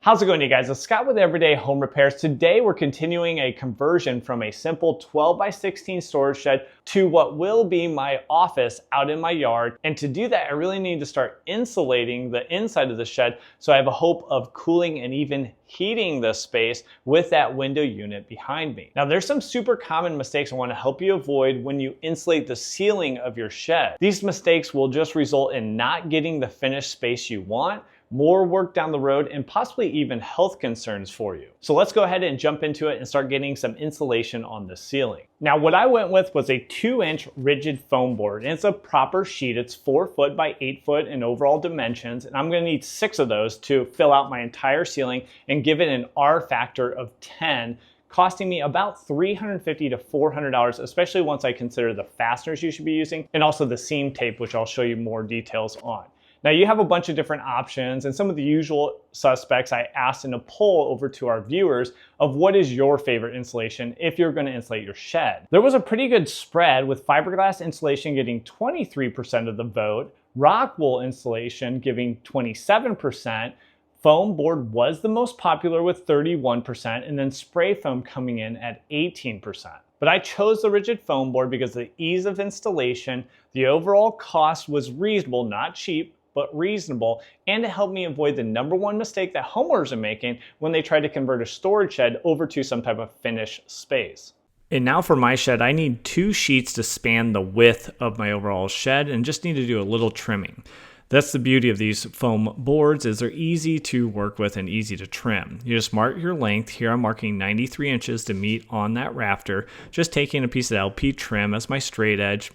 How's it going, you guys? It's Scott with Everyday Home Repairs. Today we're continuing a conversion from a simple 12 by 16 storage shed to what will be my office out in my yard. And to do that, I really need to start insulating the inside of the shed so I have a hope of cooling and even heating the space with that window unit behind me. Now, there's some super common mistakes I want to help you avoid when you insulate the ceiling of your shed. These mistakes will just result in not getting the finished space you want, more work down the road, and possibly even health concerns for you. So let's go ahead and jump into it and start getting some insulation on the ceiling. Now, what I went with was a 2-inch rigid foam board, and it's a proper sheet. It's 4 foot by 8 foot in overall dimensions, and I'm gonna need 6 of those to fill out my entire ceiling and give it an R factor of 10, costing me about $350 to $400, especially once I consider the fasteners you should be using and also the seam tape, which I'll show you more details on. Now, you have a bunch of different options, and some of the usual suspects I asked in a poll over to our viewers of what is your favorite insulation if you're going to insulate your shed. There was a pretty good spread, with fiberglass insulation getting 23% of the vote, rock wool insulation giving 27%, foam board was the most popular with 31%, and then spray foam coming in at 18%. But I chose the rigid foam board because of the ease of installation, the overall cost was reasonable, not cheap, but reasonable, and it helped me avoid the #1 mistake that homeowners are making when they try to convert a storage shed over to some type of finished space. And now for my shed, I need 2 sheets to span the width of my overall shed and just need to do a little trimming. That's the beauty of these foam boards, is they're easy to work with and easy to trim. You just mark your length. Here I'm marking 93 inches to meet on that rafter, just taking a piece of LP trim as my straight edge,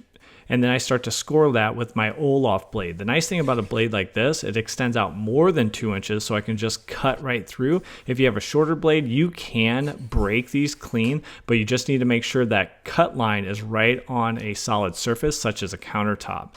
and then I start to score that with my Olaf blade. The nice thing about a blade like this, it extends out more than 2 inches, so I can just cut right through. If you have a shorter blade, you can break these clean, but you just need to make sure that cut line is right on a solid surface, such as a countertop.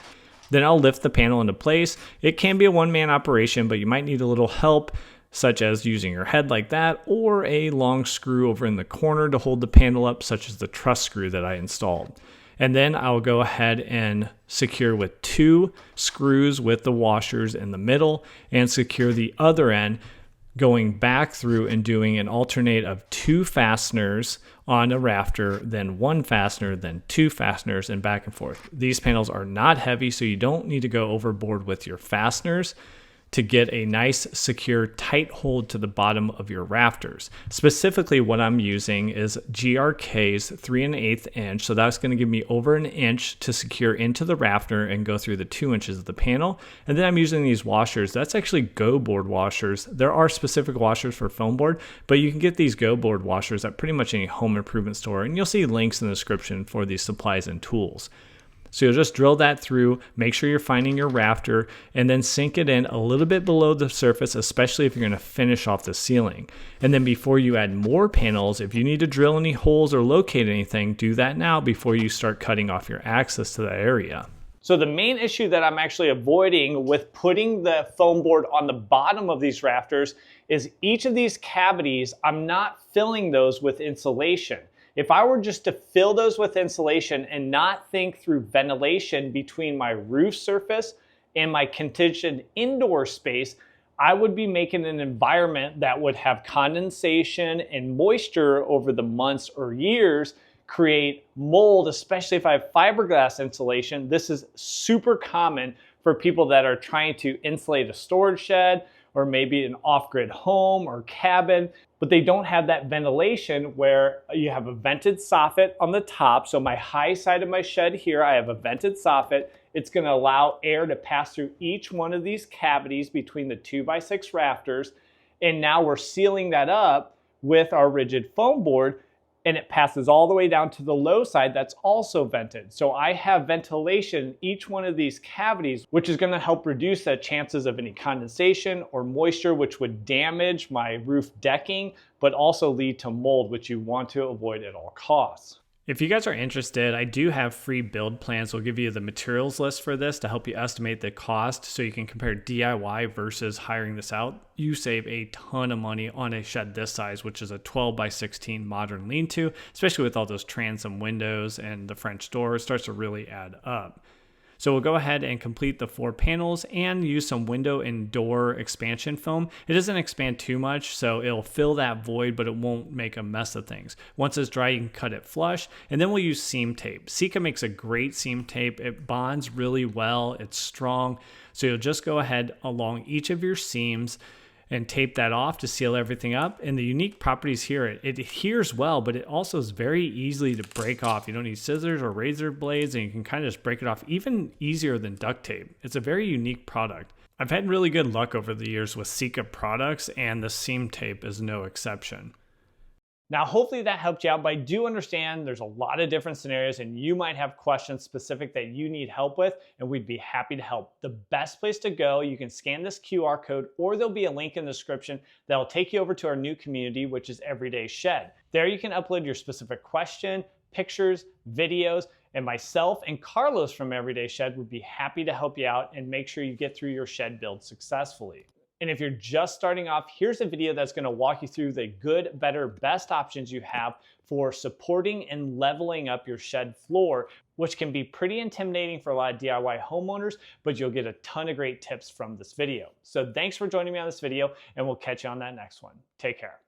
Then I'll lift the panel into place. It can be a one-man operation, but you might need a little help, such as using your head like that, or a long screw over in the corner to hold the panel up, such as the truss screw that I installed. And then I'll go ahead and secure with 2 screws with the washers in the middle and secure the other end, going back through and doing an alternate of 2 fasteners on a rafter, then 1 fastener, then 2 fasteners, and back and forth. These panels are not heavy, so you don't need to go overboard with your fasteners to get a nice, secure, tight hold to the bottom of your rafters. Specifically, what I'm using is GRK's 3 1/8 inch, so that's going to give me over 1 inch to secure into the rafter and go through the 2 inches of the panel. And then I'm using these washers. That's actually Go Board washers. There are specific washers for foam board, but you can get these Go Board washers at pretty much any home improvement store, and you'll see links in the description for these supplies and tools. So you'll just drill that through, make sure you're finding your rafter, and then sink it in a little bit below the surface, especially if you're going to finish off the ceiling. And then before you add more panels, if you need to drill any holes or locate anything, do that now before you start cutting off your access to that area. So the main issue that I'm actually avoiding with putting the foam board on the bottom of these rafters is each of these cavities, I'm not filling those with insulation. If I were just to fill those with insulation and not think through ventilation between my roof surface and my contingent indoor space, I would be making an environment that would have condensation and moisture over the months or years, create mold, especially if I have fiberglass insulation. This is super common for people that are trying to insulate a storage shed or maybe an off-grid home or cabin, but they don't have that ventilation where you have a vented soffit on the top. So my high side of my shed here, I have a vented soffit. It's gonna allow air to pass through each one of these cavities between the 2x6 rafters. And now we're sealing that up with our rigid foam board, and it passes all the way down to the low side that's also vented. So I have ventilation in each one of these cavities, which is going to help reduce the chances of any condensation or moisture, which would damage my roof decking, but also lead to mold, which you want to avoid at all costs. If you guys are interested, I do have free build plans. We'll give you the materials list for this to help you estimate the cost so you can compare DIY versus hiring this out. You save a ton of money on a shed this size, which is a 12 by 16 modern lean-to, especially with all those transom windows and the French door. It starts to really add up. So we'll go ahead and complete the 4 panels and use some window and door expansion foam. It doesn't expand too much, so it'll fill that void, but it won't make a mess of things. Once it's dry, you can cut it flush, and then we'll use seam tape. Sika makes a great seam tape. It bonds really well, it's strong. So you'll just go ahead along each of your seams and tape that off to seal everything up. And the unique properties here, it adheres well, but it also is very easily to break off. You don't need scissors or razor blades, and you can kind of just break it off even easier than duct tape. It's a very unique product. I've had really good luck over the years with Sika products, and the seam tape is no exception. Now, hopefully that helped you out, but I do understand there's a lot of different scenarios and you might have questions specific that you need help with, and we'd be happy to help. The best place to go, you can scan this QR code, or there'll be a link in the description that'll take you over to our new community, which is Everyday Shed. There you can upload your specific question, pictures, videos, and myself and Carlos from Everyday Shed would be happy to help you out and make sure you get through your shed build successfully. And if you're just starting off, here's a video that's going to walk you through the good, better, best options you have for supporting and leveling up your shed floor, which can be pretty intimidating for a lot of DIY homeowners, but you'll get a ton of great tips from this video. So thanks for joining me on this video, and we'll catch you on that next one. Take care.